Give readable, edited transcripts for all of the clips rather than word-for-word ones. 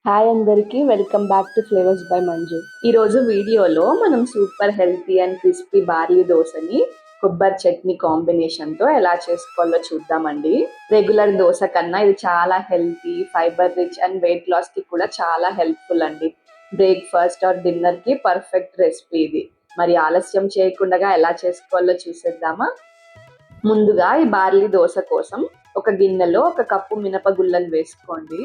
Hi అందరికీ welcome back to flavours by Manju. ఈరోజు వీడియోలో మనం super healthy and crispy barley దోశని కొబ్బరి చట్నీ కాంబినేషన్తో ఎలా చేసుకోవాలో చూద్దామండి. రెగ్యులర్ దోశ కన్నా ఇది చాలా healthy, fibre rich and weight లాస్కి కూడా చాలా హెల్ప్ఫుల్ అండి. బ్రేక్ఫాస్ట్ ఆర్ డిన్నర్కి పర్ఫెక్ట్ రెసిపీ ఇది. మరి ఆలస్యం చేయకుండా ఎలా చేసుకోవాలో చూసేద్దామా? ముందుగా ఈ బార్లీ దోశ కోసం ఒక గిన్నెలో 1 కప్పు మినపగుళ్ళను వేసుకోండి.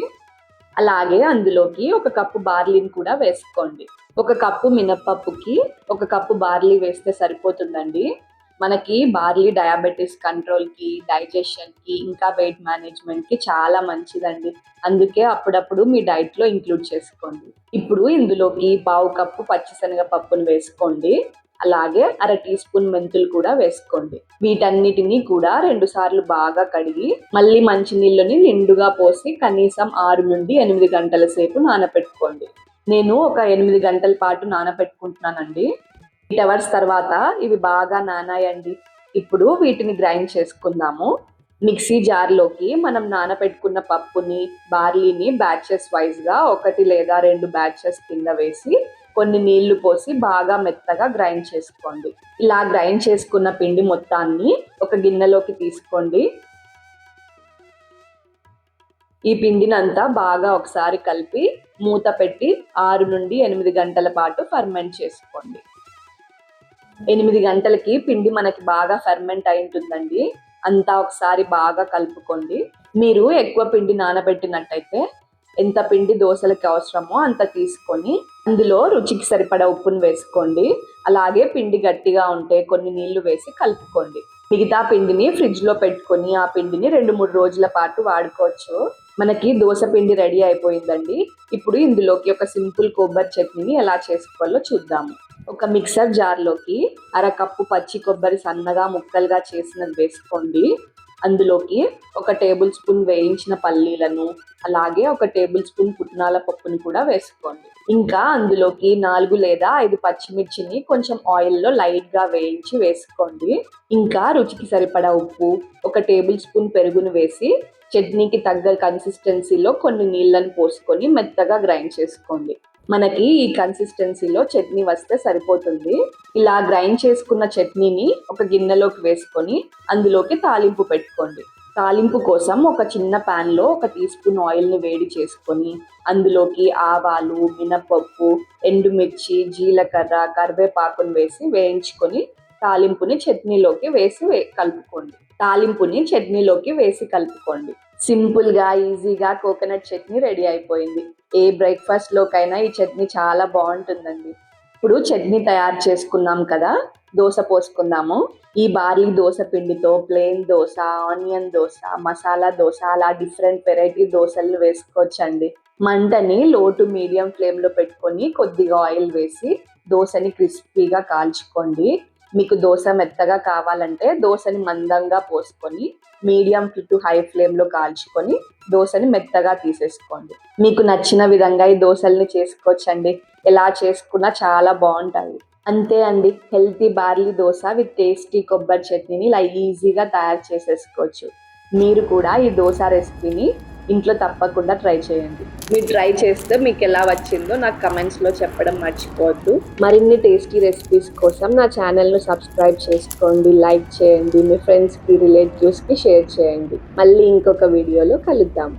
అలాగే అందులోకి 1 కప్పు బార్లీని కూడా వేసుకోండి. 1 కప్పు మినపప్పుకి 1 కప్పు బార్లీ వేస్తే సరిపోతుందండి. మనకి బార్లీ డయాబెటీస్ కంట్రోల్కి, డైజెషన్కి, ఇంకా వెయిట్ మేనేజ్మెంట్కి చాలా మంచిదండి. అందుకే అప్పుడప్పుడు మీ డైట్లో ఇంక్లూడ్ చేసుకోండి. ఇప్పుడు ఇందులోకి 1/2 కప్పు పచ్చిశనగపప్పును వేసుకోండి. అలాగే 1/2 టీ స్పూన్ మెంతులు కూడా వేసుకోండి. వీటన్నిటిని కూడా 2 సార్లు బాగా కడిగి మళ్ళీ మంచినీళ్ళని నిండుగా పోసి కనీసం 6 నుండి 8 గంటల సేపు నానపెట్టుకోండి. నేను ఒక 8 గంటల పాటు నానపెట్టుకుంటున్నానండి. 8 అవర్స్ తర్వాత ఇవి బాగా నానాయండి. ఇప్పుడు వీటిని గ్రైండ్ చేసుకుందాము. మిక్సీ జార్లోకి మనం నానపెట్టుకున్న పప్పుని, బార్లీని బ్యాచెస్ వైజ్గా 1 లేదా 2 బ్యాచెస్ కింద వేసి కొన్ని నీళ్లు పోసి బాగా మెత్తగా గ్రైండ్ చేసుకోండి. ఇలా గ్రైండ్ చేసుకున్న పిండి మొత్తాన్ని ఒక గిన్నెలోకి తీసుకోండి. ఈ పిండినంతా బాగా ఒకసారి కలిపి మూత పెట్టి 6 నుండి 8 గంటల పాటు ఫర్మెంట్ చేసుకోండి. 8 గంటలకి పిండి మనకి బాగా ఫర్మెంట్ అయి ఉంటుందండి. అంతా ఒకసారి బాగా కలుపుకోండి. మీరు ఎక్కువ పిండి నానబెట్టినట్టయితే ఎంత పిండి దోశలకి అవసరమో అంత తీసుకొని అందులో రుచికి సరిపడా ఉప్పును వేసుకోండి. అలాగే పిండి గట్టిగా ఉంటే కొన్ని నీళ్లు వేసి కలుపుకోండి. మిగతా పిండిని ఫ్రిడ్జ్లో పెట్టుకొని ఆ పిండిని 2-3 రోజుల పాటు వాడుకోవచ్చు. మనకి దోశ పిండి రెడీ అయిపోయిందండి. ఇప్పుడు ఇందులోకి ఒక సింపుల్ కొబ్బరి చట్నీని ఎలా చేసుకోవాలో చూద్దాము. ఒక మిక్సర్ జార్లోకి 1/2 కప్పు పచ్చి కొబ్బరి సన్నగా ముక్కలుగా చేసినది వేసుకోండి. అందులోకి 1 టేబుల్ స్పూన్ వేయించిన పల్లీలను, అలాగే 1 టేబుల్ స్పూన్ పుట్నాల పప్పుని కూడా వేసుకోండి. ఇంకా అందులోకి 4 లేదా 5 పచ్చిమిర్చిని కొంచెం ఆయిల్లో లైట్గా వేయించి వేసుకోండి. ఇంకా రుచికి సరిపడా ఉప్పు, 1 టేబుల్ స్పూన్ పెరుగును వేసి చట్నీకి తగ్గ కన్సిస్టెన్సీలో కొన్ని నీళ్ళని పోసుకొని మెత్తగా గ్రైండ్ చేసుకోండి. మనకి ఈ కన్సిస్టెన్సీలో చట్నీ వస్తే సరిపోతుంది. ఇలా గ్రైండ్ చేసుకున్న చట్నీని ఒక గిన్నెలోకి వేసుకొని అందులోకి తాలింపు పెట్టుకోండి. తాలింపు కోసం ఒక చిన్న ప్యాన్లో 1 టీ స్పూన్ ఆయిల్ని వేడి చేసుకొని అందులోకి ఆవాలు, మినపప్పు, ఎండుమిర్చి, జీలకర్ర, కరివేపాకును వేసి వేయించుకొని తాలింపుని చట్నీలోకి వేసి కలుపుకోండి. సింపుల్గా, ఈజీగా కోకోనట్ చట్నీ రెడీ అయిపోయింది. ఏ బ్రేక్ఫాస్ట్లోకైనా ఈ చట్నీ చాలా బాగుంటుందండి. ఇప్పుడు చట్నీ తయారు చేసుకున్నాం కదా, దోశ పోసుకుందాము. ఈ బార్లీ దోశ పిండితో ప్లెయిన్ దోశ, ఆనియన్ దోశ, మసాలా దోశ, అలా డిఫరెంట్ వెరైటీ దోశలు వేసుకోవచ్చండి. మంటని లో టు మీడియం ఫ్లేమ్లో పెట్టుకొని కొద్దిగా ఆయిల్ వేసి దోశని క్రిస్పీగా కాల్చుకోండి. మీకు దోశ మెత్తగా కావాలంటే దోశని మందంగా పోసుకొని మీడియం టు హై ఫ్లేమ్లో కాల్చుకొని దోశని మెత్తగా తీసేసుకోండి. మీకు నచ్చిన విధంగా ఈ దోశల్ని చేసుకోవచ్చండి. ఎలా చేసుకున్నా చాలా బాగుంటాయి. అంతే అండి, healthy barley dosa with tasty కొబ్బరి చట్నీని ఇలా ఈజీగా తయారు చేసేసుకోవచ్చు. మీరు కూడా ఈ దోశ రెసిపీని ఇంట్లో తప్పకుండా ట్రై చేయండి. మీరు ట్రై చేస్తే మీకు ఎలా వచ్చిందో నాకు కమెంట్స్లో చెప్పడం మర్చిపోవద్దు. మరిన్ని టేస్టీ రెసిపీస్ కోసం నా ఛానల్ను సబ్స్క్రైబ్ చేసుకోండి, లైక్ చేయండి, మీ ఫ్రెండ్స్కి, రిలేటివ్స్కి షేర్ చేయండి. మళ్ళీ ఇంకొక వీడియోలో కలుద్దాం.